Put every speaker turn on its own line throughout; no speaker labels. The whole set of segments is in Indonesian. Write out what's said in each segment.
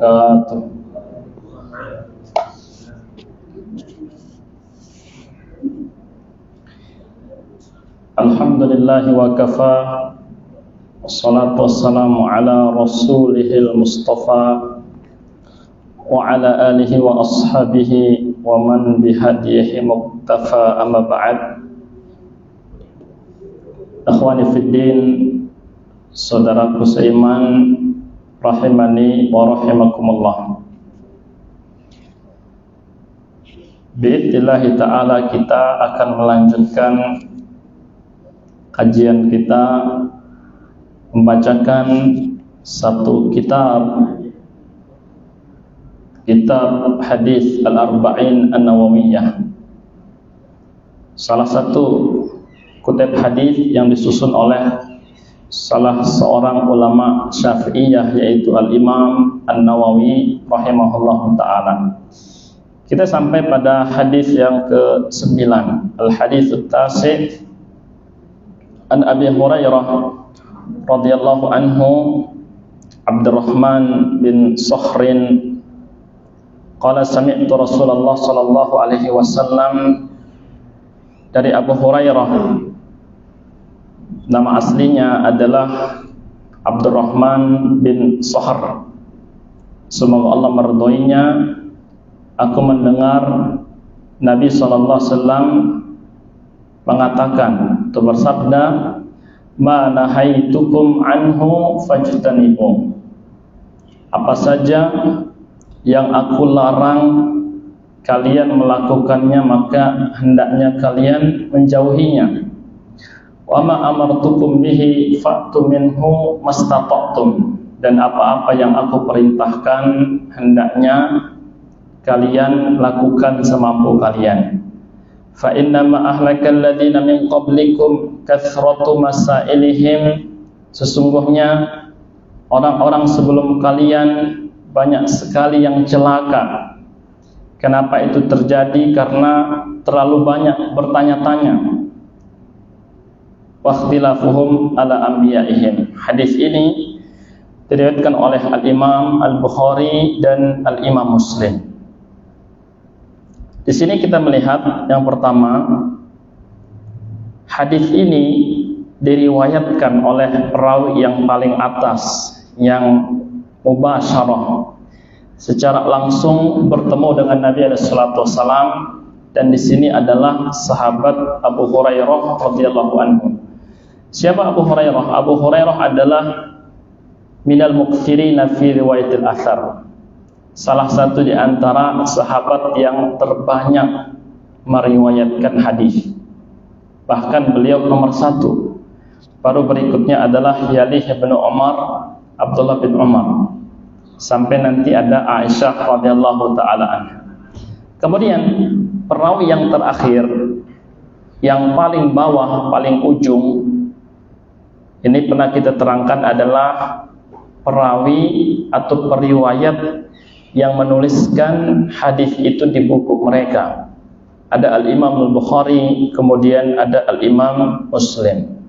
wabarakatuh. Alhamdulillah wa kafa, wassalatu wassalamu ala rasulihil mustafa wa ala alihi wa ashabihi wa man bihadihi muktafa, amma ba'd. Akhwani fiddin, saudaraku seiman, rahimani wa rahimakumullah. Bi'idnillahi ta'ala kita akan melanjutkan kajian kita, membacakan satu kitab hadis Al-Arba'in An-Nawawiyah, salah satu kutip hadis yang disusun oleh salah seorang ulama Syafi'iyah, yaitu Al-Imam An-Nawawi rahimahullahu ta'ala. Kita sampai pada hadis yang ke-9, Al-Hadits At-Tasi' An Abi Hurairah radhiyallahu anhu, Abdurrahman bin Sakhrin qala sami'tu Rasulullah sallallahu alaihi wasallam. Dari Abu Hurairah, nama aslinya adalah Abdurrahman bin Sakhr, semoga Allah meridhoinya. Aku mendengar Nabi sallallahu alaihi wasallam mengatakan atau bersabda, ma nahaitukum anhu fajtanibu. Apa saja yang aku larang kalian melakukannya, maka hendaknya kalian menjauhinya. Wa ma amartukum bihi fa'tu minhu mastata'tum. Dan apa-apa yang aku perintahkan hendaknya kalian lakukan semampu kalian. Fa innama ahlakal ladzina min qablikum kathratu masailihim. Sesungguhnya orang-orang sebelum kalian banyak sekali yang celaka. Kenapa itu terjadi? Karena terlalu banyak bertanya-tanya. Wakhtilafuhum ala anbiya'ihim. Hadis ini diriwayatkan oleh Al-Imam Al-Bukhari dan Al-Imam Muslim. Di sini kita melihat yang pertama, hadis ini diriwayatkan oleh perawi yang paling atas, yang mubasyarah, secara langsung bertemu dengan Nabi sallallahu alaihi wasallam, dan di sini adalah sahabat Abu Hurairah radhiyallahu anhu. Siapa Abu Hurairah? Abu Hurairah adalah minal muktsirina fi riwayatil athar, salah satu di antara sahabat yang terbanyak meriwayatkan hadis. Bahkan beliau nomor 1. Baru berikutnya adalah Yalih bin Umar, Abdullah bin Umar, sampai nanti ada Aisyah radhiyallahu taala anha. Kemudian perawi yang terakhir, yang paling bawah, paling ujung, ini pernah kita terangkan adalah perawi atau periwayat yang menuliskan hadis itu di buku mereka. Ada Al-Imam Al-Bukhari, kemudian ada Al-Imam Muslim.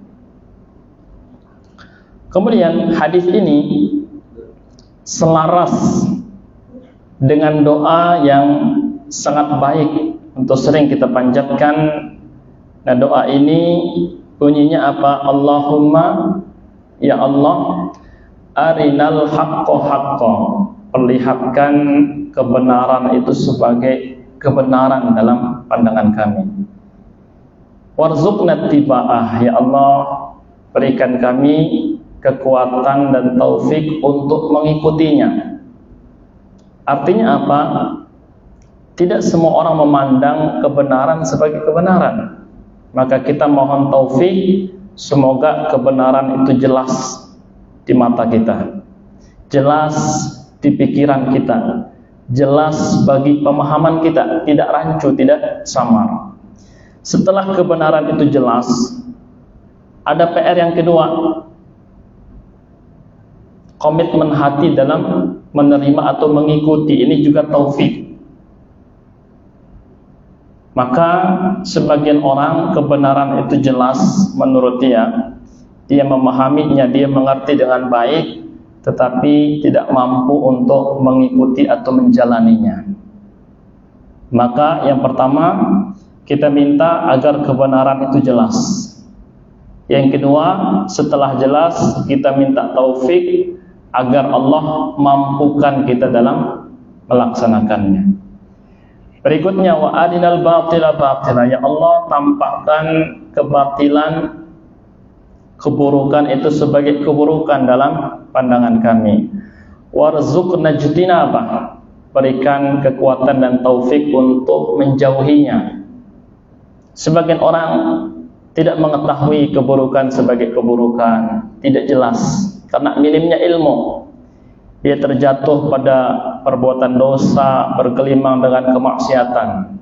Kemudian hadis ini selaras dengan doa yang sangat baik untuk sering kita panjatkan. Nah, doa ini bunyinya apa? Allahumma, ya Allah, arinal haqqo haqqo, perlihatkan kebenaran itu sebagai kebenaran dalam pandangan kami. Warzuqna tiba'ah, ya Allah, berikan kami kekuatan dan taufik untuk mengikutinya. Artinya apa? Tidak semua orang memandang kebenaran sebagai kebenaran. Maka kita mohon taufik, semoga kebenaran itu jelas di mata kita, jelas di pikiran kita, jelas bagi pemahaman kita, tidak rancu, tidak samar. Setelah kebenaran itu jelas, ada PR yang kedua, komitmen hati dalam menerima atau mengikuti. Ini juga taufik. Maka sebagian orang kebenaran itu jelas menurut dia memahaminya, dia mengerti dengan baik, tetapi tidak mampu untuk mengikuti atau menjalaninya. Maka yang pertama, kita minta agar kebenaran itu jelas. Yang kedua, setelah jelas, kita minta taufik agar Allah mampukan kita dalam melaksanakannya. Berikutnya, wa arinal batila batila, ya Allah tampakkan kebatilan, keburukan itu sebagai keburukan dalam pandangan kami. Warzuqna jtinabah, berikan kekuatan dan taufik untuk menjauhinya. Sebagian orang tidak mengetahui keburukan sebagai keburukan, tidak jelas karena minimnya ilmu. Dia terjatuh pada perbuatan dosa, bergelimang dengan kemaksiatan.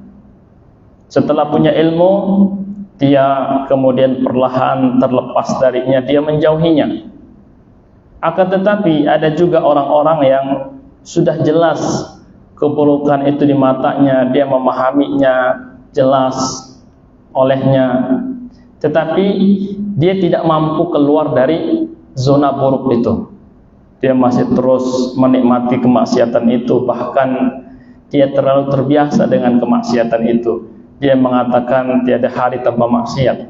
Setelah punya ilmu, dia kemudian perlahan terlepas darinya, dia menjauhinya. Akan tetapi ada juga orang-orang yang sudah jelas keburukan itu di matanya, dia memahaminya jelas olehnya, tetapi dia tidak mampu keluar dari zona buruk itu. Dia masih terus menikmati kemaksiatan itu, bahkan dia terlalu terbiasa dengan kemaksiatan itu. Dia mengatakan tiada hari tanpa maksiat.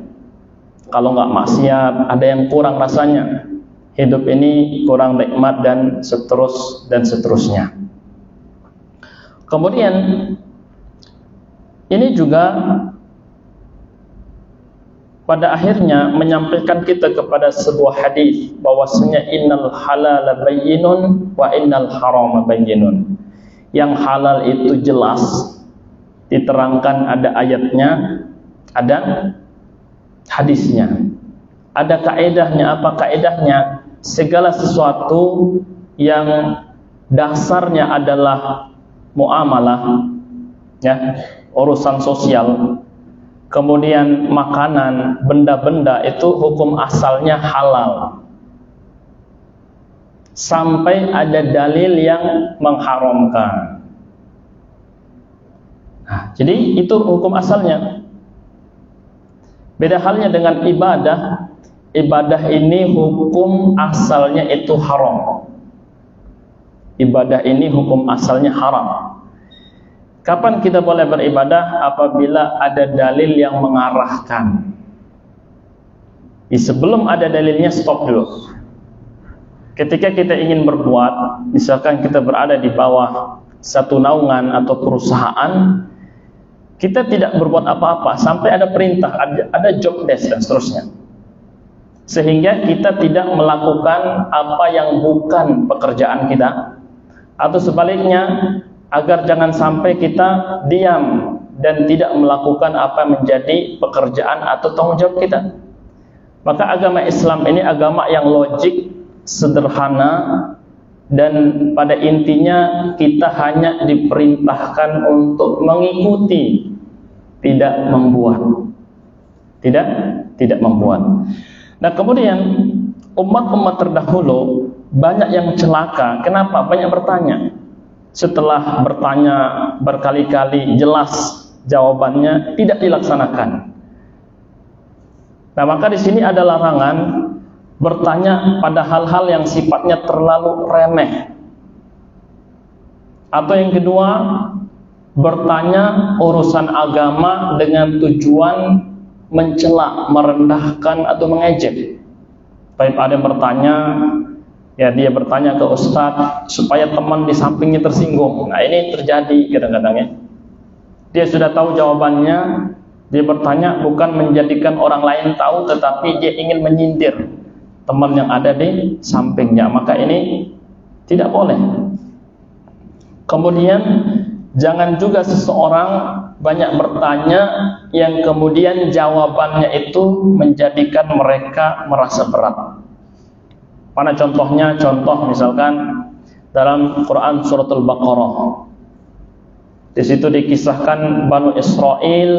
Kalau nggak maksiat, ada yang kurang rasanya. Hidup ini kurang nikmat dan seterusnya. Kemudian ini juga pada akhirnya menyampaikan kita kepada sebuah hadis bahwasanya innal halala bayyinun wa innal harama bayyinun. Yang halal itu jelas, diterangkan, ada ayatnya, ada hadisnya, ada kaedahnya. Apa kaedahnya? Segala sesuatu yang dasarnya adalah muamalah, ya, urusan sosial, kemudian makanan, benda-benda itu hukum asalnya halal sampai ada dalil yang mengharamkan. Nah, jadi itu hukum asalnya. Beda halnya dengan ibadah. Ibadah ini hukum asalnya itu haram. Ibadah ini hukum asalnya haram. Kapan kita boleh beribadah? Apabila ada dalil yang mengarahkan. Sebelum ada dalilnya, stop dulu. Ketika kita ingin berbuat, misalkan kita berada di bawah satu naungan atau perusahaan, kita tidak berbuat apa-apa sampai ada perintah, ada job desk dan seterusnya, sehingga kita tidak melakukan apa yang bukan pekerjaan kita, atau sebaliknya, agar jangan sampai kita diam dan tidak melakukan apa yang menjadi pekerjaan atau tanggung jawab kita. Maka agama Islam ini agama yang logik, sederhana, dan pada intinya kita hanya diperintahkan untuk mengikuti, tidak membuat. Tidak membuat. Nah, kemudian umat-umat terdahulu banyak yang celaka. Kenapa? Banyak bertanya. Setelah bertanya berkali-kali, jelas jawabannya tidak dilaksanakan. Nah, maka di sini ada larangan bertanya pada hal-hal yang sifatnya terlalu remeh. Atau yang kedua, bertanya urusan agama dengan tujuan mencela, merendahkan atau mengejek. Baik, ada yang bertanya, ya dia bertanya ke ustadz supaya teman di sampingnya tersinggung. Nah, ini terjadi kadang-kadang, ya. Dia sudah tahu jawabannya, dia bertanya bukan menjadikan orang lain tahu, tetapi dia ingin menyindir teman yang ada di sampingnya. Maka ini tidak boleh. Kemudian jangan juga seseorang banyak bertanya yang kemudian jawabannya itu menjadikan mereka merasa berat. Mana contohnya? Contoh misalkan dalam Quran suratul Baqarah. Di situ dikisahkan Banu Israel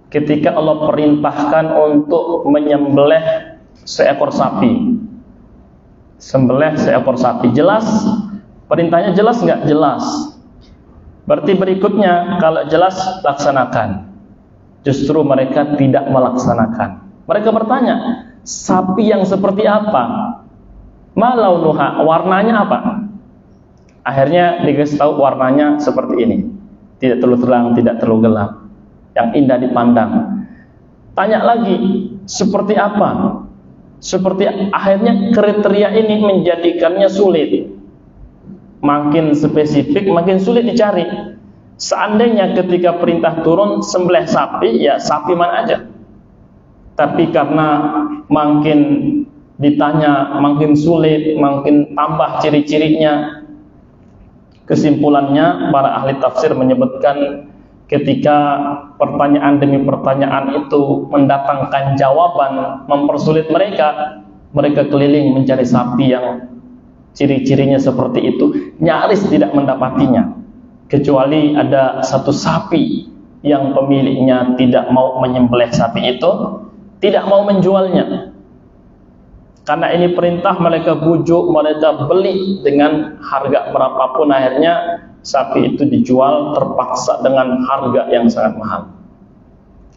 ketika Allah perintahkan untuk menyembelih seekor sapi. Sembelih seekor sapi. Jelas? Perintahnya jelas nggak? Jelas. Berarti berikutnya, kalau jelas, laksanakan. Justru mereka tidak melaksanakan. Mereka bertanya, sapi yang seperti apa? Ma launuha, warnanya apa? Akhirnya dikasih tahu warnanya seperti ini. Tidak terlalu terang, tidak terlalu gelap. Yang indah dipandang. Tanya lagi, seperti apa? Seperti akhirnya kriteria ini menjadikannya sulit. Makin spesifik, makin sulit dicari. Seandainya ketika perintah turun sembelih sapi, ya sapi mana aja. Tapi karena makin ditanya, makin sulit, makin tambah ciri-cirinya. Kesimpulannya, para ahli tafsir menyebutkan ketika pertanyaan demi pertanyaan itu mendatangkan jawaban, mempersulit mereka, mereka keliling mencari sapi yang ciri-cirinya seperti itu, nyaris tidak mendapatinya, kecuali ada satu sapi yang pemiliknya tidak mau menyembelih sapi itu, tidak mau menjualnya. Karena ini perintah, mereka bujuk, mereka beli dengan harga berapapun, akhirnya sapi itu dijual terpaksa dengan harga yang sangat mahal.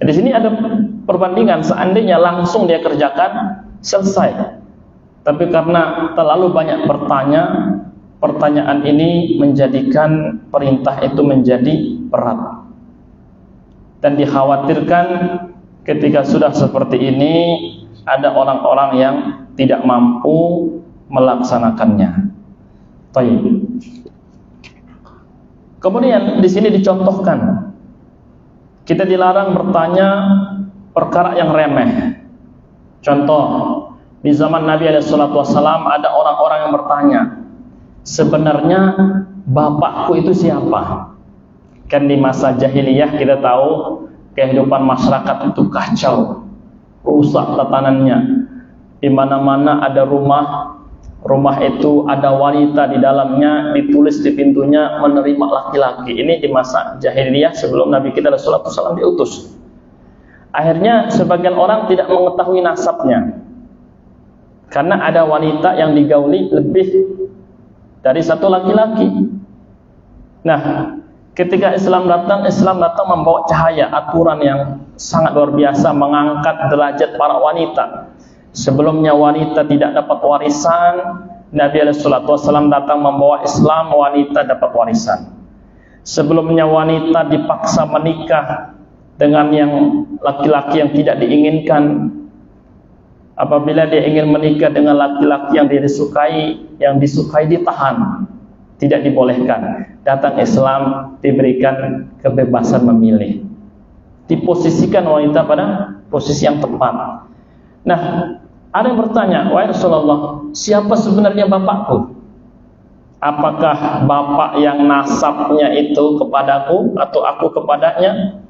Di sini ada perbandingan, seandainya langsung dia kerjakan, selesai. Tapi karena terlalu banyak bertanya, pertanyaan ini menjadikan perintah itu menjadi berat. Dan dikhawatirkan ketika sudah seperti ini, ada orang-orang yang tidak mampu melaksanakannya. Baik. Kemudian di sini dicontohkan, kita dilarang bertanya perkara yang remeh. Contoh, di zaman Nabi SAW ada orang-orang yang bertanya, sebenarnya bapakku itu siapa? Kan di masa jahiliyah kita tahu kehidupan masyarakat itu kacau, rusak tatanannya. Di mana-mana ada rumah itu ada wanita di dalamnya, ditulis di pintunya menerima laki-laki. Ini di masa jahiliyah sebelum Nabi kita SAW diutus. Akhirnya sebagian orang tidak mengetahui nasabnya, karena ada wanita yang digauli lebih dari satu laki-laki. Nah, ketika Islam datang membawa cahaya, aturan yang sangat luar biasa, mengangkat derajat para wanita. Sebelumnya wanita tidak dapat warisan, Nabi SAW datang membawa Islam, wanita dapat warisan. Sebelumnya wanita dipaksa menikah dengan yang laki-laki yang tidak diinginkan. Apabila dia ingin menikah dengan laki-laki yang dia disukai, ditahan, tidak dibolehkan. Datang Islam, diberikan kebebasan memilih, diposisikan wanita pada posisi yang tepat. Nah, ada yang bertanya, wahai Rasulullah, siapa sebenarnya bapakku? Apakah bapak yang nasabnya itu kepadaku atau aku kepadanya?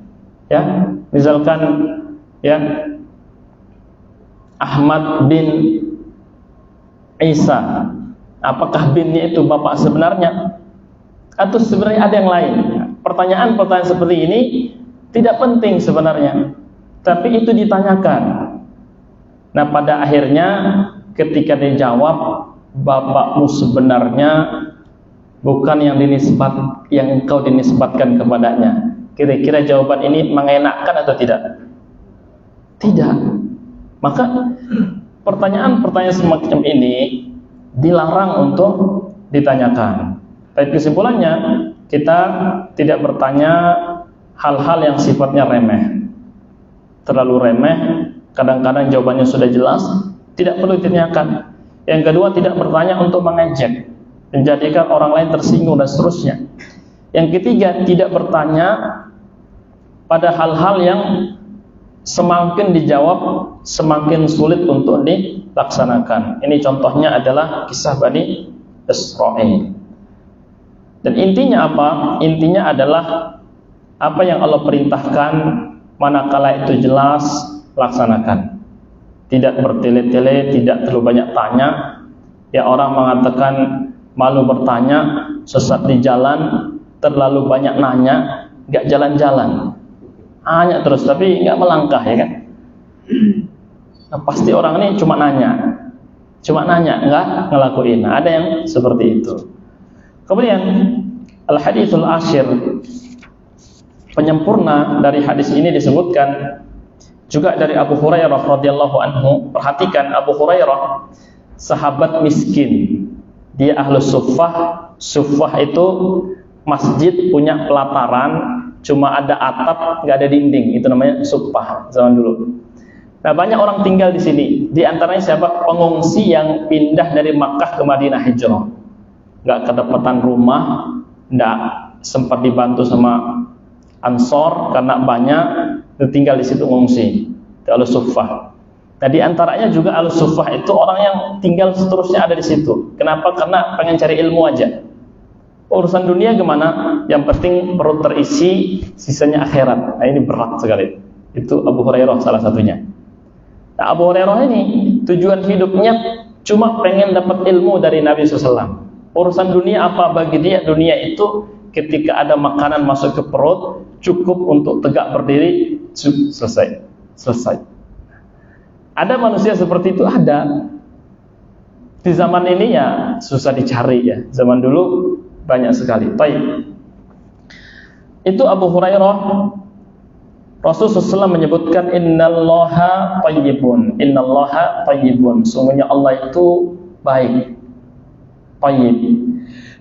Ya, misalkan ya Ahmad bin Isa, apakah binnya itu bapak sebenarnya? Atau sebenarnya ada yang lain? Pertanyaan-pertanyaan seperti ini tidak penting sebenarnya, tapi itu ditanyakan. Nah, pada akhirnya ketika dijawab, bapakmu sebenarnya bukan yang engkau dinisbatkan kepadanya. Kira-kira jawaban ini mengenakkan atau tidak? Tidak. Maka pertanyaan-pertanyaan semacam ini dilarang untuk ditanyakan. Tapi kesimpulannya, kita tidak bertanya hal-hal yang sifatnya remeh. Terlalu remeh, kadang-kadang jawabannya sudah jelas, tidak perlu ditanyakan. Yang kedua, tidak bertanya untuk mengejek, menjadikan orang lain tersinggung dan seterusnya. Yang ketiga, tidak bertanya pada hal-hal yang semakin dijawab semakin sulit untuk dilaksanakan. Ini contohnya adalah kisah Bani Israil. Dan intinya apa? Intinya adalah apa yang Allah perintahkan, manakala itu jelas, laksanakan. Tidak bertele-tele, tidak terlalu banyak tanya. Ya, orang mengatakan malu bertanya, sesat di jalan, terlalu banyak nanya, gak jalan-jalan, hanya terus tapi gak melangkah, ya kan? Nah, pasti orang ini cuma nanya, gak ngelakuin. Nah, ada yang seperti itu. Kemudian al-hadithul asyir, penyempurna dari hadis ini disebutkan juga dari Abu Hurairah radhiyallahu anhu. Perhatikan, Abu Hurairah sahabat miskin. Dia ahlus suffah. Suffah itu masjid punya pelataran, cuma ada atap, nggak ada dinding. Itu namanya suffah zaman dulu. Nah, banyak orang tinggal di sini. Di antaranya siapa? Pengungsi yang pindah dari Makkah ke Madinah hijrah. Nggak kedapatan rumah, nggak sempat dibantu sama Ansor karena banyak, tinggal di situ ngungsi. Itu ahlus suffah. Nah, di antaranya juga ahlus suffah itu orang yang tinggal seterusnya ada di situ. Kenapa? Karena pengen cari ilmu aja. Urusan dunia gimana? Yang penting perut terisi, sisanya akhirat. Nah, ini berat sekali. Itu Abu Hurairah salah satunya. Nah, Abu Hurairah ini tujuan hidupnya cuma pengen dapat ilmu dari Nabi SAW. Urusan dunia apa bagi dia? Dunia itu ketika ada makanan masuk ke perut, cukup untuk tegak berdiri, selesai. Ada manusia seperti itu, ada. Di zaman ini ya susah dicari ya. Zaman dulu banyak sekali. Baik. Itu Abu Hurairah. Rasulullah SAW menyebutkan innallaha thayyibun. Innallaha thayyibun. Sungguhnya Allah itu baik. Thayyib.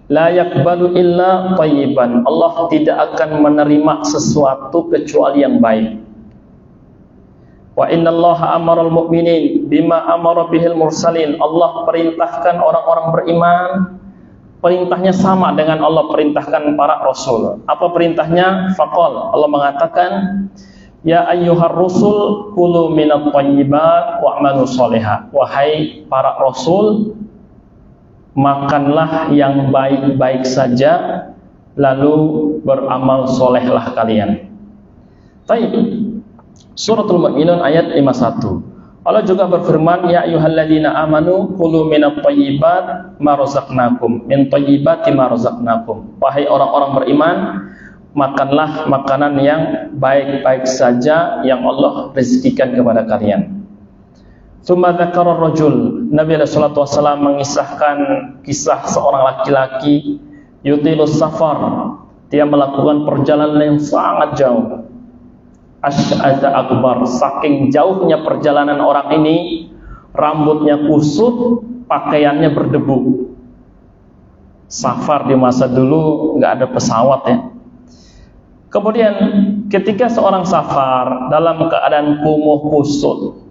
La yakbalu illa thayyiban. Allah tidak akan menerima sesuatu kecuali yang baik. Wa innallaha amaral mu'minin bima amara bihil mursalin. Allah perintahkan orang-orang beriman. Perintahnya sama dengan Allah perintahkan para rasul. Apa perintahnya? Faqal. Allah mengatakan, ya ayyuhar rusul kulu minat thayyibat wa'malu sholiha. Wahai para rasul, makanlah yang baik-baik saja, lalu beramal solehlah kalian. Baik. Suratul Mu'minun ayat 51. Allah juga berfirman, ya ayyuhalladzina amanu kulu minat thayyibat ma razaqnakum, min thayyibati ma razaqnakum. Wahai orang-orang beriman, makanlah makanan yang baik-baik saja yang Allah rezekikan kepada kalian. Tsumma dzakara ar-rajul. Nabi sallallahu alaihi wasallam mengisahkan kisah seorang laki-laki yutilus safar. Dia melakukan perjalanan yang sangat jauh. Asy'atha akbar, saking jauhnya perjalanan orang ini, rambutnya kusut, pakaiannya berdebu. Safar di masa dulu nggak ada pesawat ya. Kemudian ketika seorang safar dalam keadaan kumuh kusut,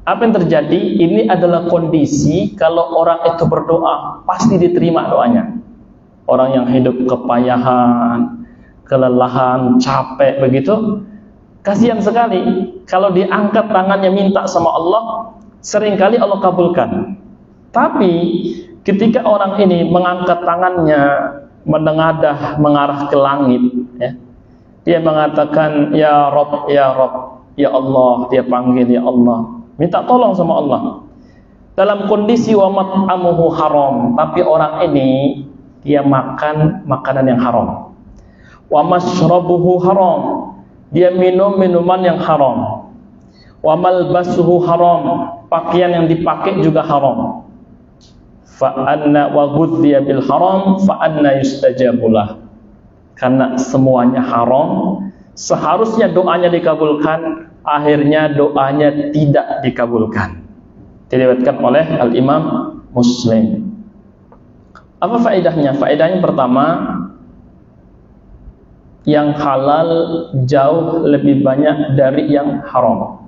apa yang terjadi? Ini adalah kondisi kalau orang itu berdoa pasti diterima doanya. Orang yang hidup kepayahan, kelelahan, capek begitu, kasihan sekali kalau diangkat tangannya minta sama Allah, seringkali Allah kabulkan. Tapi ketika orang ini mengangkat tangannya menengadah mengarah ke langit ya, dia mengatakan ya Rabb, ya Rabb, ya Allah, dia panggil ya Allah, minta tolong sama Allah dalam kondisi wa mat'amuhu haram, tapi orang ini dia makan makanan yang haram, wa mashrabuhu haram, dia minum minuman yang haram, wa malbasuhu haram, pakaian yang dipakai juga haram. Fa anna wa ghudhiya bil haram fa anna yustajabulah. Karena semuanya haram, seharusnya doanya dikabulkan, akhirnya doanya tidak dikabulkan. Diriwayatkan oleh Al-Imam Muslim. Apa faedahnya? Faedahnya pertama, yang halal jauh lebih banyak dari yang haram.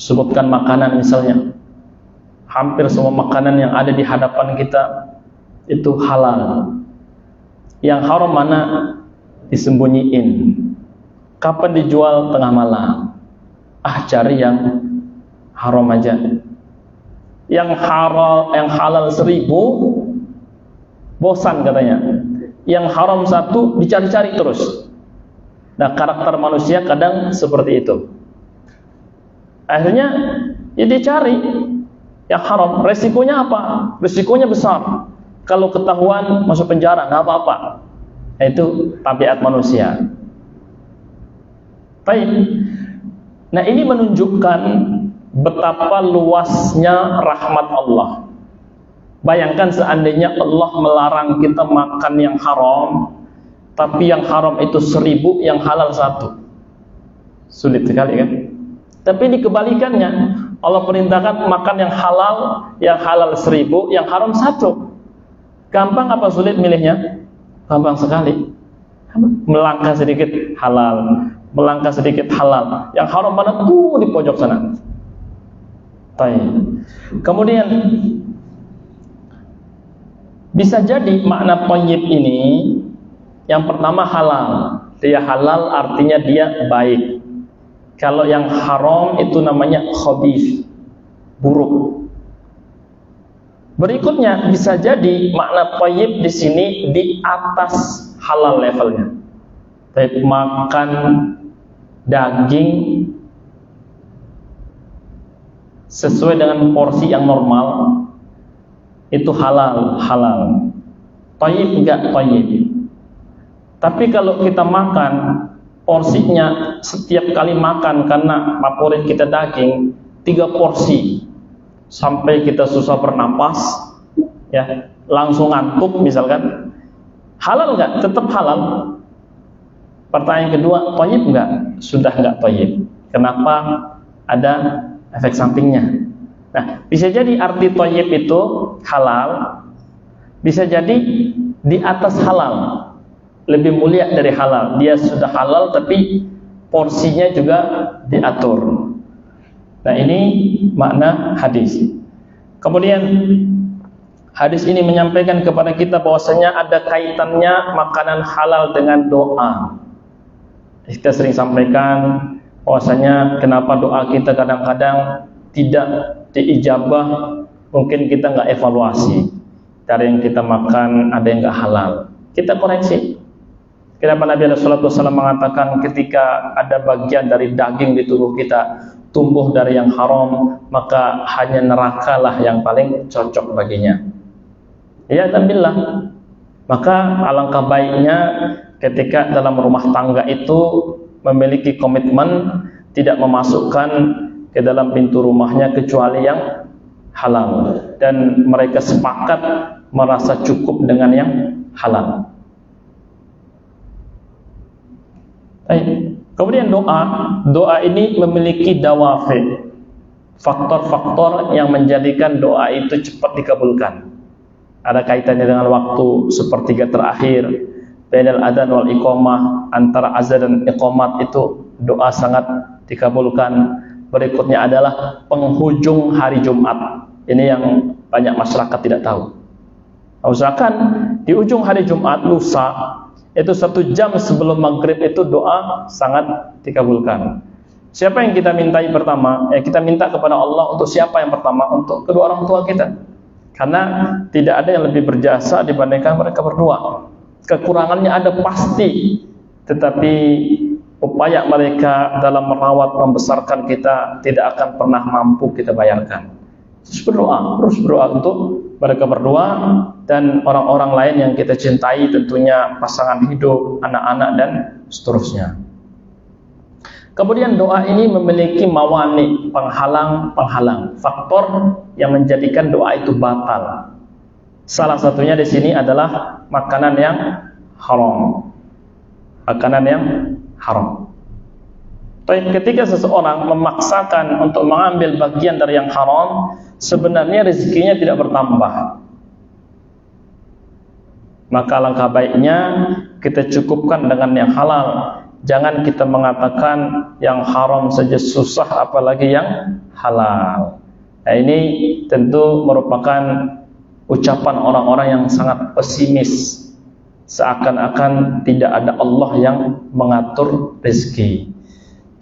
Sebutkan makanan misalnya, hampir semua makanan yang ada di hadapan kita itu halal. Yang haram mana? Disembunyiin. Kapan dijual? Tengah malam. Cari yang haram aja. Yang halal 1000 bosan katanya. Yang haram 1 dicari-cari terus. Nah, karakter manusia kadang seperti itu. Akhirnya ya dicari yang haram. Resikonya apa? Resikonya besar. Kalau ketahuan masuk penjara nggak apa-apa. Itu tabiat manusia. Baik. Nah, ini menunjukkan betapa luasnya rahmat Allah. Bayangkan seandainya Allah melarang kita makan yang haram, tapi yang haram itu 1000, yang halal 1. Sulit sekali kan? Tapi ini kebalikannya. Allah perintahkan makan yang halal 1000, yang haram 1. Gampang apa sulit milihnya? Gampang sekali. Melangkah sedikit halal, melangkah sedikit halal. Yang haram mana tuh di pojok sana. Kemudian bisa jadi makna thayyib ini yang pertama halal. Dia halal artinya dia baik. Kalau yang haram itu namanya khabith, buruk. Berikutnya bisa jadi makna thayyib di sini di atas halal levelnya. Makan daging sesuai dengan porsi yang normal itu halal. Thayyib enggak thayyib. Tapi kalau kita makan porsinya setiap kali makan karena favorit kita daging 3 porsi sampai kita susah bernapas, ya, langsung ngantuk misalkan, halal enggak? Tetap halal. Pertanyaan kedua, thayyib enggak? Sudah enggak thayyib. Kenapa? Ada efek sampingnya. Nah, bisa jadi arti thayyib itu halal, bisa jadi di atas halal, lebih mulia dari halal. Dia sudah halal tapi porsinya juga diatur. Nah, ini makna hadis. Kemudian hadis ini menyampaikan kepada kita bahwasanya ada kaitannya makanan halal dengan doa. Kita sering sampaikan bahwasanya kenapa doa kita kadang-kadang tidak diijabah, mungkin kita nggak evaluasi. Dari yang kita makan ada yang nggak halal, kita koreksi. Kenapa Nabi SAW mengatakan ketika ada bagian dari daging di tubuh kita tumbuh dari yang haram, maka hanya nerakalah yang paling cocok baginya. Ya, alhamdulillah. Maka alangkah baiknya ketika dalam rumah tangga itu memiliki komitmen tidak memasukkan ke dalam pintu rumahnya kecuali yang halal, dan mereka sepakat merasa cukup dengan yang halal. Kemudian doa ini memiliki dawafi, faktor-faktor yang menjadikan doa itu cepat dikabulkan. Ada kaitannya dengan waktu sepertiga terakhir, bainal adzan wal iqamah, antara azan dan iqamat itu doa sangat dikabulkan. Berikutnya adalah penghujung hari Jumat. Ini yang banyak masyarakat tidak tahu. Usahakan di ujung hari Jumat lusa itu 1 jam sebelum maghrib itu doa sangat dikabulkan. Siapa yang kita mintai pertama? Kita minta kepada Allah untuk siapa yang pertama? Untuk kedua orang tua kita. Karena tidak ada yang lebih berjasa dibandingkan mereka berdua. Kekurangannya ada pasti, tetapi upaya mereka dalam merawat membesarkan kita tidak akan pernah mampu kita bayarkan. Terus berdoa untuk mereka berdua dan orang-orang lain yang kita cintai, tentunya pasangan hidup, anak-anak dan seterusnya. Kemudian doa ini memiliki mawani, penghalang, faktor yang menjadikan doa itu batal. Salah satunya di sini adalah makanan yang haram. Tapi ketika seseorang memaksakan untuk mengambil bagian dari yang haram, sebenarnya rezekinya tidak bertambah. Maka langkah baiknya kita cukupkan dengan yang halal. Jangan kita mengatakan yang haram saja susah, apalagi yang halal. Nah, ini tentu merupakan ucapan orang-orang yang sangat pesimis, seakan-akan tidak ada Allah yang mengatur rezeki.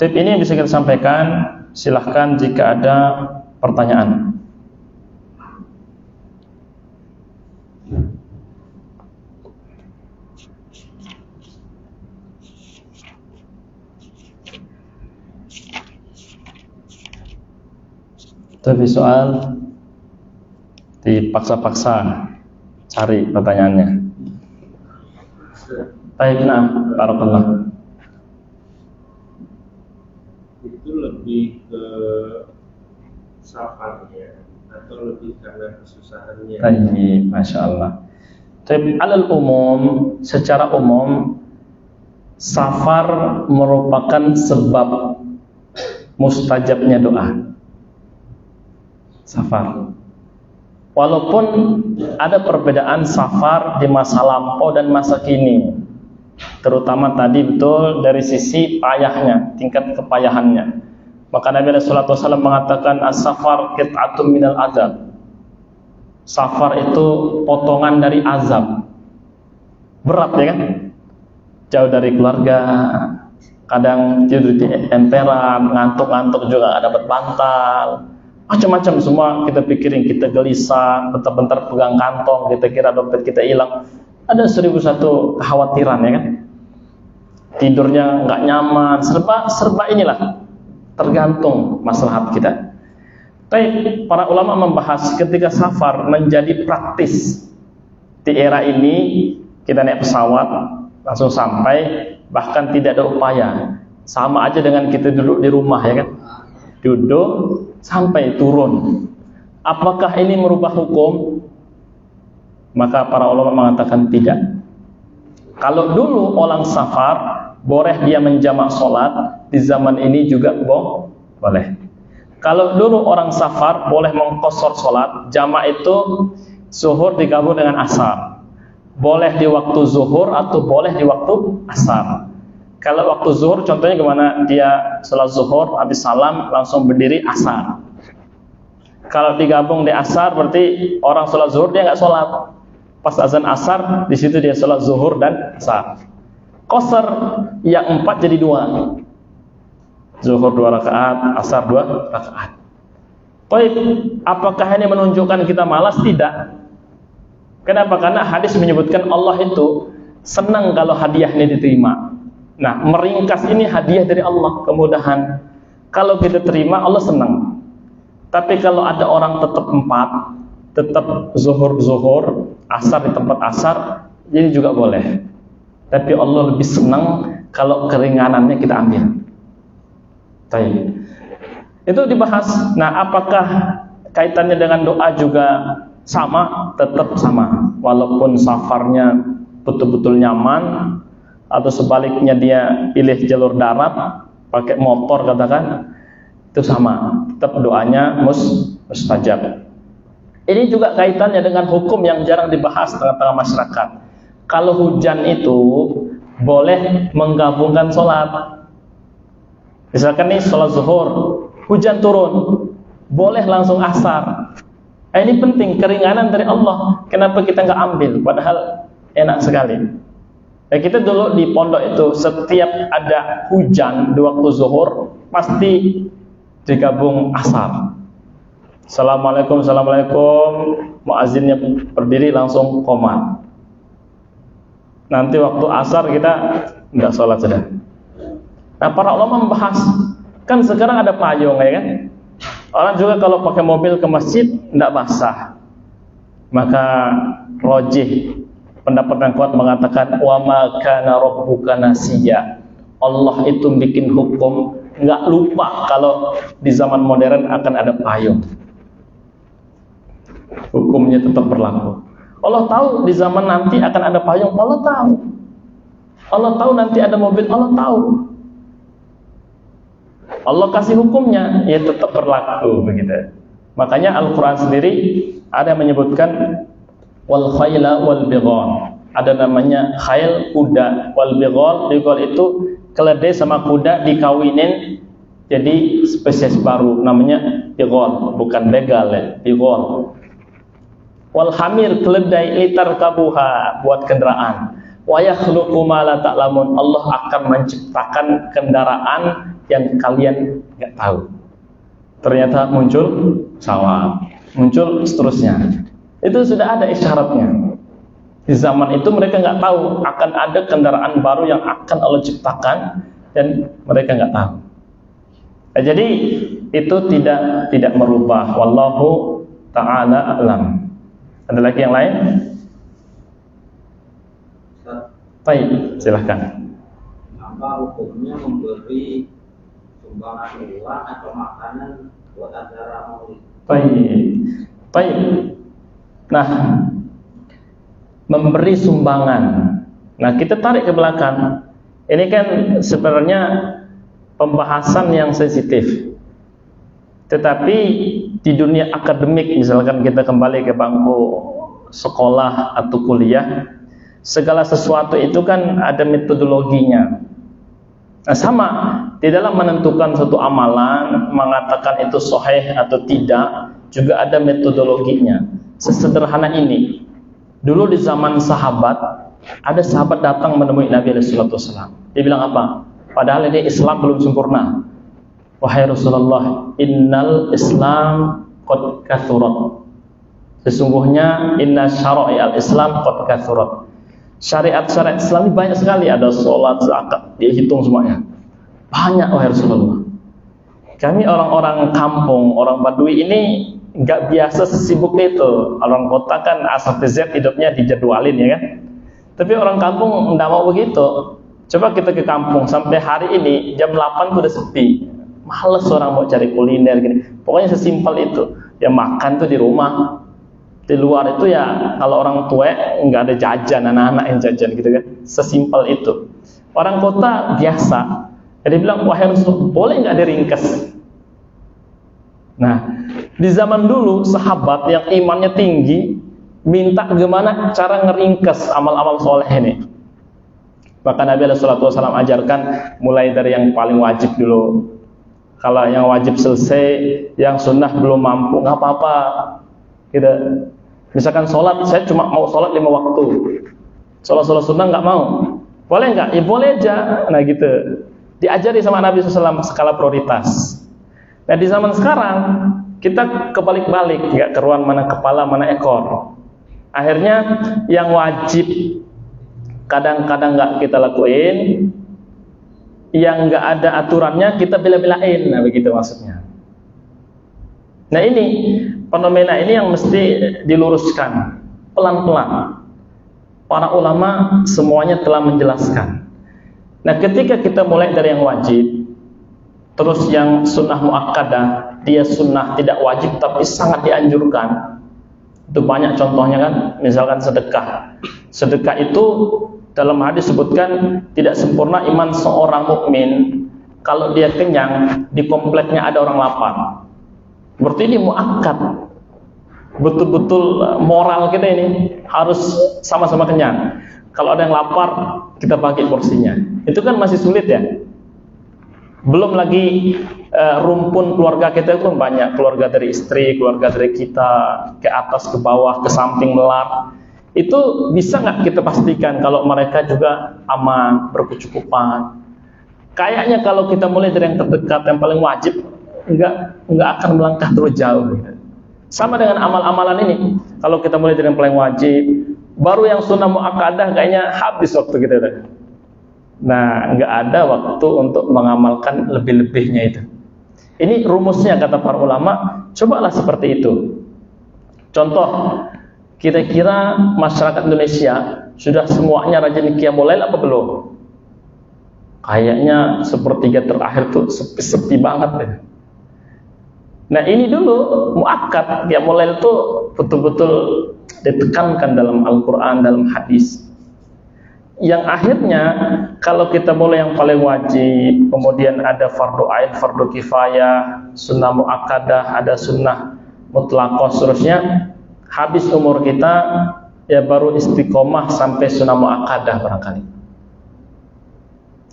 Tip ini yang bisa kita sampaikan. Silahkan jika ada pertanyaan. Tapi soal dipaksa-paksa cari pertanyaannya. Baik, nah, barakallah.
Itu lebih ke safarnya atau lebih karena kesusahannya?
Baik, masya Allah. Tapi alal umum, secara umum, safar merupakan sebab mustajabnya doa. safar. Walaupun ada perbedaan safar di masa lampau dan masa kini, terutama tadi betul dari sisi payahnya, tingkat kepayahannya. Maka Nabi sallallahu alaihi wasallam mengatakan as-safar qit'atun minal azab. Safar itu potongan dari azab. Berat ya kan? Jauh dari keluarga, kadang tidur di emperan, ngantuk-ngantuk juga nggak dapat bantal, macam-macam semua kita pikirin, kita gelisah, bentar-bentar pegang kantong, kita kira dompet kita hilang. Ada 1001 kekhawatiran ya kan? Tidurnya nggak nyaman, serba inilah, tergantung maslahat kita. Tapi para ulama membahas ketika safar menjadi praktis di era ini, kita naik pesawat langsung sampai, bahkan tidak ada upaya, sama aja dengan kita duduk di rumah ya kan, duduk sampai turun. Apakah ini merubah hukum? Maka para ulama mengatakan tidak. Kalau dulu orang safar boleh dia menjamak sholat, di zaman ini juga boleh. Kalau dulu orang safar boleh mengqashar sholat, jamak itu zuhur digabung dengan asar. Boleh di waktu zuhur atau boleh di waktu asar. Kalau waktu zuhur contohnya gimana? Dia sholat zuhur, habis salam langsung berdiri asar. Kalau digabung di asar berarti orang sholat zuhur dia nggak sholat. Pas azan asar di situ dia sholat zuhur dan asar. Qasar yang 4 jadi 2. Zuhur 2 rakaat, asar 2 rakaat. Baik, apakah ini menunjukkan kita malas? Tidak. Kenapa? Karena hadis menyebutkan Allah itu senang kalau hadiah ini diterima. Nah, meringkas ini hadiah dari Allah, kemudahan. Kalau kita terima, Allah senang. Tapi kalau ada orang tetap 4, tetap zuhur, asar di tempat asar, jadi juga boleh. Tapi Allah lebih senang kalau keringanannya kita ambil. Baik. Itu dibahas. Nah, apakah kaitannya dengan doa juga sama? Tetap sama. Walaupun safarnya betul-betul nyaman, atau sebaliknya dia pilih jalur darat, pakai motor katakan, itu sama. Tetap doanya mustajab. Ini juga kaitannya dengan hukum yang jarang dibahas tengah-tengah masyarakat. Kalau hujan itu boleh menggabungkan sholat. Misalkan nih sholat zuhur, hujan turun, boleh langsung asar. Ini penting, keringanan dari Allah. Kenapa kita nggak ambil? Padahal enak sekali. Ya, kita dulu di pondok itu setiap ada hujan di waktu zuhur pasti digabung asar. Assalamualaikum, assalamualaikum. Muazzinnya berdiri langsung qomat. Nanti waktu asar kita nggak sholat sudah. Nah, para ulama membahas, kan sekarang ada payung ya kan? Orang juga kalau pakai mobil ke masjid nggak basah. Maka rojih, pendapat yang kuat mengatakan wa ma kana rabbuka nasiya. Allah itu bikin hukum nggak lupa kalau di zaman modern akan ada payung. Hukumnya tetap berlaku. Allah tahu di zaman nanti akan ada payung, Allah tahu. Allah tahu nanti ada mobil, Allah tahu. Allah kasih hukumnya, ya tetap berlaku begitu. Makanya Al-Quran sendiri ada yang menyebutkan wal khayla wal bighal. Ada namanya khayl, kuda, wal bighal. Bighal itu keledai sama kuda dikawinin jadi spesies baru, namanya bighal, bukan begal ya, bighal. Wal hamir, keledai, litar kabuha, buat kendaraan. Wa yakhluqu ma la ta'lamun. Allah akan menciptakan kendaraan yang kalian nggak tahu. Ternyata muncul sawah, muncul seterusnya. Itu sudah ada isyaratnya. Di zaman itu mereka nggak tahu akan ada kendaraan baru yang akan Allah ciptakan dan mereka nggak tahu. Nah, jadi itu tidak merubah. Wallahu ta'ala a'lam. Ada lagi yang lain? Baik, silahkan.
Apa hukumnya memberi sumbangan uang atau makanan buat acara maulid?
Baik. Nah, memberi sumbangan. Nah, kita tarik ke belakang. Ini kan sebenarnya pembahasan yang sensitif. Tetapi di dunia akademik, misalkan kita kembali ke bangku sekolah atau kuliah, segala sesuatu itu kan ada metodologinya. Nah, sama di dalam menentukan suatu amalan, mengatakan itu sahih atau tidak, juga ada metodologinya. Sesederhana ini, dulu di zaman sahabat, ada sahabat datang menemui Nabi SAW. Dia bilang apa? Padahal ini Islam belum sempurna. Wahai Rasulullah, innal Islam qad kathurat. Sesungguhnya inna syara'i'al Islam qad kathurat. Syariat-syariat Islam ini banyak sekali. Ada sholat, zakat, dia hitung semuanya. Banyak, wahai Rasulullah. Kami orang-orang kampung, orang Badui ini nggak biasa sesibuk itu. Orang kota kan A sampai Z hidupnya dijadwalin, ya kan? Tapi orang kampung nggak mau begitu. Coba kita ke kampung, sampai hari ini jam 8 tuh udah sepi. Males orang mau cari kuliner gini. Pokoknya sesimpel itu. Ya makan tuh di rumah. Di luar itu ya kalau orang tua nggak ada jajan, anak-anak yang jajan gitu kan. Sesimpel itu. Orang kota biasa. Jadi bilang, wahai Rasul, boleh nggak diringkas? Nah, di zaman dulu sahabat yang imannya tinggi minta gimana cara ngeringkas amal-amal soleh ini. Maka Nabi SAW ajarkan mulai dari yang paling wajib dulu. Kalau yang wajib selesai, yang sunnah belum mampu, nggak apa-apa. Gitu. Misalkan sholat, saya cuma mau sholat 5 waktu. Sholat sunnah nggak mau. Boleh nggak? Ya boleh aja. Nah gitu. Diajari sama Nabi SAW skala prioritas. Nah di zaman sekarang kita kebalik-balik, nggak keruan mana kepala mana ekor. Akhirnya yang wajib kadang-kadang nggak kita lakuin, yang nggak ada aturannya kita bela-belain. Nah begitu maksudnya. Nah ini fenomena ini yang mesti diluruskan pelan-pelan. Para ulama semuanya telah menjelaskan. Nah ketika kita mulai dari yang wajib, terus yang sunnah muakkadah, dia sunnah tidak wajib tapi sangat dianjurkan. Itu banyak contohnya kan, misalkan sedekah. Sedekah itu dalam hadis sebutkan tidak sempurna iman seorang mukmin kalau dia kenyang, di kompleknya ada orang lapar. Berarti ini muakkad. Betul-betul moral kita ini harus sama-sama kenyang. Kalau ada yang lapar, kita bagi porsinya. Itu kan masih sulit ya. Belum lagi rumpun keluarga kita itu banyak. Keluarga dari istri, keluarga dari kita, ke atas, ke bawah, ke samping, melar. Itu bisa nggak kita pastikan kalau mereka juga aman, berkecukupan. Kayaknya kalau kita mulai dari yang terdekat, yang paling wajib, nggak akan melangkah terlalu jauh. Sama dengan amal-amalan ini. Kalau kita mulai dari yang paling wajib, baru yang sunnah muakkadah kayaknya habis waktu kita. Nah, nggak ada waktu untuk mengamalkan lebih-lebihnya itu. Ini rumusnya kata para ulama. Cobalah seperti itu. Contoh, kira-kira masyarakat Indonesia sudah semuanya rajin qiyamul lail apa belum? Kayaknya sepertiga terakhir tuh sepi-sepi banget deh. Nah ini dulu muakkad, qiyamul lail itu betul-betul ditekankan dalam Al-Quran, dalam hadis. Yang akhirnya kalau kita mulai yang paling wajib, kemudian ada fardu ain, fardu kifayah, sunnah muakkadah, ada sunnah mutlaqah, seterusnya, habis umur kita ya baru istiqomah sampai sunnah muakkadah barangkali.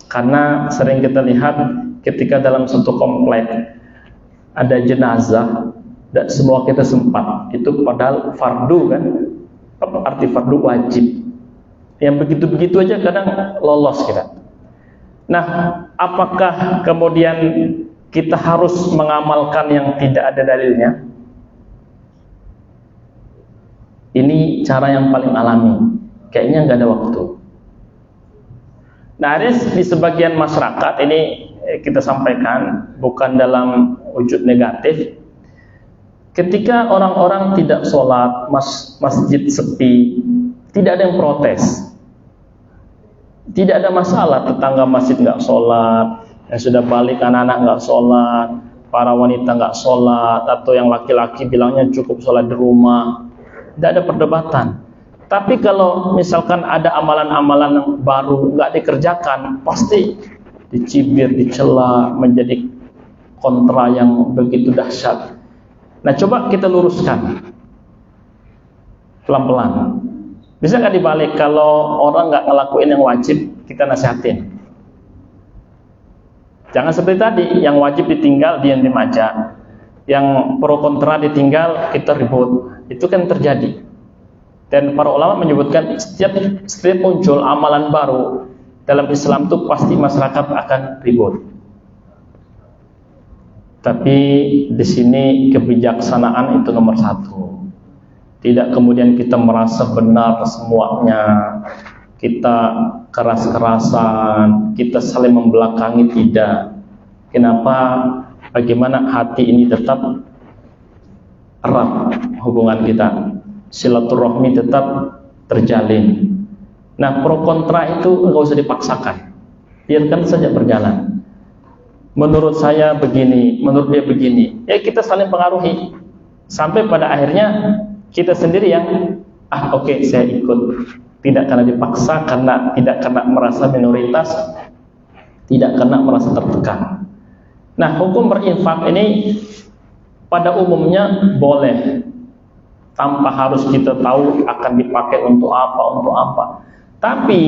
Karena sering kita lihat ketika dalam satu komplek ada jenazah, dan semua kita sempat. Itu padahal fardu kan? Apa arti fardu? Wajib. Yang begitu-begitu aja kadang lolos kita. Nah, apakah kemudian kita harus mengamalkan yang tidak ada dalilnya? Ini cara yang paling alami. Kayaknya nggak ada waktu. Nah, ada di sebagian masyarakat ini kita sampaikan bukan dalam wujud negatif. Ketika orang-orang tidak sholat, masjid sepi, tidak ada yang protes. Tidak ada masalah, tetangga masjid nggak sholat, yang sudah balik anak-anak nggak sholat, para wanita nggak sholat, atau yang laki-laki bilangnya cukup sholat di rumah. Tidak ada perdebatan. Tapi kalau misalkan ada amalan-amalan yang baru nggak dikerjakan, pasti dicibir, dicela, menjadi kontra yang begitu dahsyat. Nah, coba kita luruskan pelan-pelan. Bisa nggak dibalik, kalau orang nggak ngelakuin yang wajib, kita nasihatin. Jangan seperti tadi, yang wajib ditinggal, diam-diam aja. Yang pro kontra ditinggal, kita ribut. Itu kan terjadi. Dan para ulama menyebutkan setiap muncul amalan baru dalam Islam itu pasti masyarakat akan ribut. Tapi di sini kebijaksanaan itu nomor satu. Tidak kemudian kita merasa benar semuanya, kita keras-kerasan, kita saling membelakangi, tidak. Kenapa? Bagaimana hati ini tetap erat hubungan kita, silaturahmi tetap terjalin. Nah, pro kontra itu enggak usah dipaksakan, biarkan saja berjalan. Menurut saya begini, menurut dia begini, ya kita saling pengaruhi sampai pada akhirnya kita sendiri yang oke, saya ikut. Tidak karena dipaksa, tidak karena merasa minoritas, tidak karena merasa tertekan. Nah, hukum berinfak ini pada umumnya boleh, tanpa harus kita tahu akan dipakai untuk apa. Tapi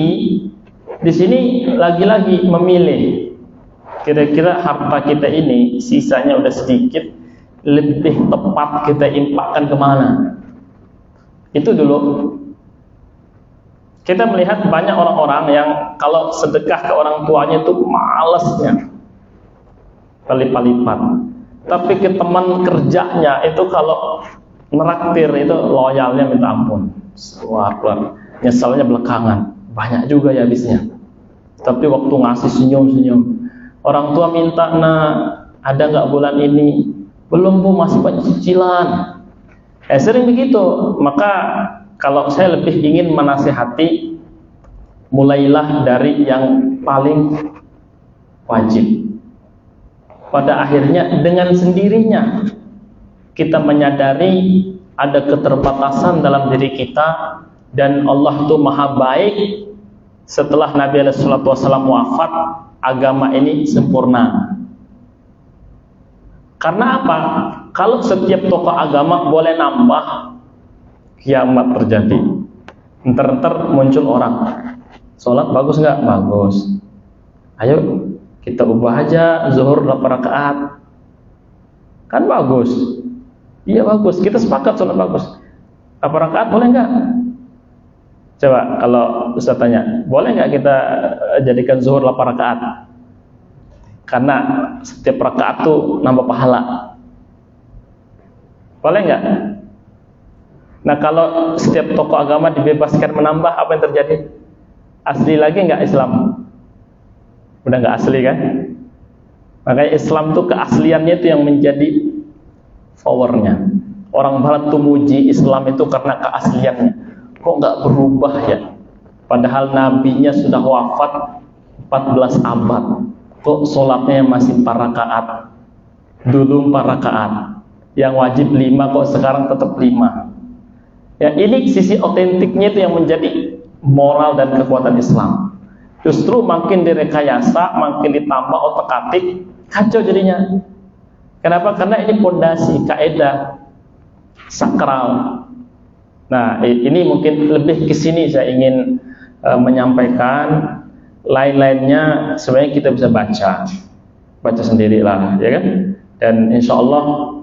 di sini lagi-lagi memilih. Kira-kira harta kita ini sisanya udah sedikit, lebih tepat kita infakkan kemana? Itu dulu. Kita melihat banyak orang-orang yang kalau sedekah ke orang tuanya itu malesnya berlipat-lipat. Tapi ke teman kerjanya itu kalau neraktir itu loyalnya minta ampun. Keluar. Nyesalnya belakangan. Banyak juga ya habisnya. Tapi waktu ngasih senyum-senyum. Orang tua minta, ada nggak bulan ini? Belum, Bu, masih banyak cicilan. Sering begitu. Maka kalau saya lebih ingin menasihati, mulailah dari yang paling wajib. Pada akhirnya dengan sendirinya kita menyadari ada keterbatasan dalam diri kita, dan Allah itu maha baik. Setelah Nabi SAW wafat, agama ini sempurna. Karena apa? Kalau setiap tokoh agama boleh nambah, kiamat terjadi. Ntar muncul orang, sholat bagus nggak? Bagus. Ayo kita ubah aja zuhur 8 rakaat. Kan bagus. Iya bagus. Kita sepakat sholat bagus. 8 rakaat boleh nggak? Coba kalau Ustaz tanya, boleh nggak kita jadikan zuhur 8 rakaat? Karena setiap rakaat tuh nambah pahala. Boleh nggak? Nah, kalau setiap tokoh agama dibebaskan menambah, apa yang terjadi? Asli lagi nggak Islam? Udah nggak asli kan? Makanya Islam tuh keasliannya itu yang menjadi powernya. Orang Barat tuh muji Islam itu karena keasliannya. Kok nggak berubah ya? Padahal nabinya sudah wafat 14 abad. Kok sholatnya masih 4 rakaat? Dulu 4 rakaat. Yang wajib 5 kok sekarang tetap 5. Ya, ini sisi otentiknya itu yang menjadi moral dan kekuatan Islam. Justru makin direkayasa, makin ditambah otak-atik, kacau jadinya. Kenapa? Karena ini pondasi, kaidah sakral. Nah, ini mungkin lebih ke sini saya ingin menyampaikan. Lain-lainnya sebenarnya kita bisa baca sendirilah, ya kan? Dan insya Allah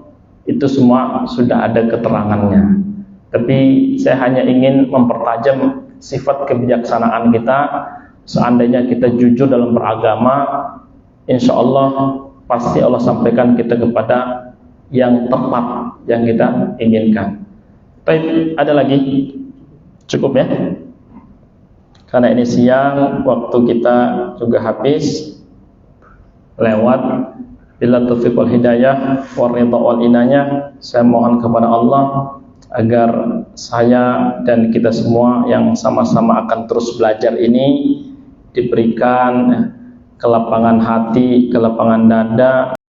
itu semua sudah ada keterangannya. Tapi saya hanya ingin mempertajam sifat kebijaksanaan kita. Seandainya kita jujur dalam beragama, insya Allah pasti Allah sampaikan kita kepada yang tepat yang kita inginkan. Baik, ada lagi? Cukup ya? Karena ini siang, waktu kita juga habis lewat. Bila taufiq wal hidayah wal ridha wal inayah, saya mohon kepada Allah agar saya dan kita semua yang sama-sama akan terus belajar ini diberikan kelapangan hati, kelapangan dada,